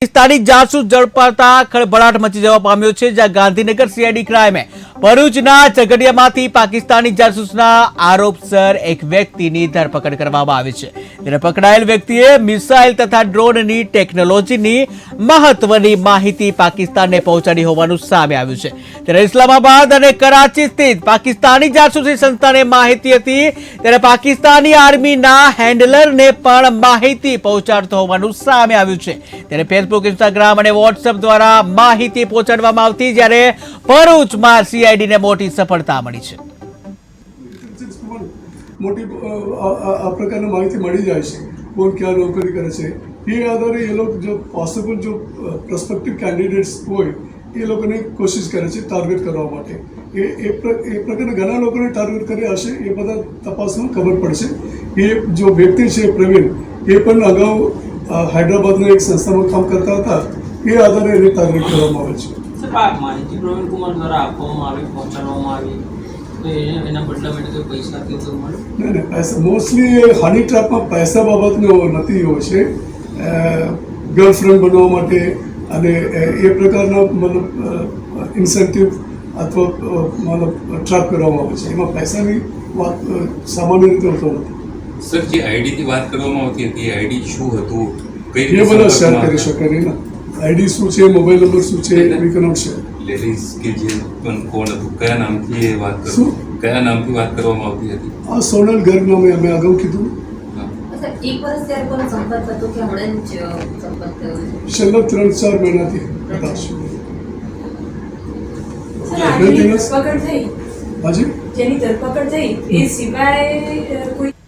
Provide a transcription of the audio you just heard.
પાકિસ્તાની જાસૂસ ઝડપાતા ખળભળાટ મચી જવા પામ્યો છે, જ્યાં ગાંધીનગર સીઆઈડી ક્રાઇમે ભરૂચના ઝઘડિયામાંથી પાકિસ્તાની જાસૂસના આરોપસર એક વ્યક્તિની ધરપકડ કરવામાં આવી છે. ત્યારે પકડાયેલ વ્યક્તિએ મિસાઇલ તથા ડ્રોનની ટેકનોલોજીની મહત્વની માહિતી પાકિસ્તાનને પહોંચાડી હોવાનું સામે આવ્યું છે. ત્યારે ઇસ્લામાબાદ અને કરાચી સ્થિત પાકિસ્તાની જાસૂસી સંસ્થાને માહિતી હતી, ત્યારે પાકિસ્તાની આર્મીના હેન્ડલરને પણ માહિતી પહોંચાડતો હોવાનું સામે આવ્યું છે. ત્યારે ફેસબુક, ઇન્સ્ટાગ્રામ અને વોટ્સએપ દ્વારા માહિતી પહોંચાડવામાં આવતી, જ્યારે ભરૂચમાં સીઆઈડીને મોટી સફળતા મળી છે. મોટી આ પ્રકારની માહિતી મળી જાય છે, કોણ ક્યાં નોકરી કરે છે. એ આધારે એ લોકો જો પોસિબલ જો પ્રોસ્પેક્ટિવ કેન્ડિડેટ્સ હોય એ લોકોને કોશિશ કરે છે ટાર્ગેટ કરવા માટે. એ પ્રકારના ઘણા લોકોને ટાર્ગેટ કર્યા હશે, એ બધા તપાસમાં ખબર પડશે. એ જો વ્યક્તિ છે પ્રવીણ, એ પણ અગાઉ હૈદરાબાદના એક સંસ્થામાં કામ કરતા હતા. એ આધારે એને ટાર્ગેટ કરવામાં આવે છે. માહિતી પ્રવીણ કુમાર દ્વારા આપવામાં આવી, પહોંચાડવામાં આવી, તો એના બદલામાં કોઈ પૈસા કે એવું મળે? નહીં, પૈસા મોસ્ટલી હની ટ્રેપમાં પૈસા બાબતનો નથી હોય છે. ગર્લફ્રેન્ડ બનવા માટે અને એ પ્રકારના મતલબ ઇન્સેન્ટિવ અથવા મતલબ ટ્રેપ કરવામાં આવે છે. એમાં પૈસાની વાત સામાન્ય રીતે હોતો નથી. સર, જે આઈડીથી વાત કરવામાં આવતી હતી, આઈડી શું હતું, કઈ એ બધા શેર કરી શકે નહીં ને. આઈડી શું છે, મોબાઈલ નંબર શું છે, વી કેનોટ શેર. લેડીઝ કે જે પણ કોણ હતું, કયા નામથી એ વાત શું? કયા નામથી વાત કરવામાં આવતી હતી? આ સોનલ ગર્ગ નામે અમે અગાઉ કીધું. એક વર્ષ ત્યારે કોનો સંપર્ક હતો કે હમણાં જ સંપર્ક થયો છે? છેલ્લા 3-4 મહિનાથી કદાચ. ધરપકડ થઈ, હાજી, જેની ધરપકડ થઈ એ સિવાય કોઈ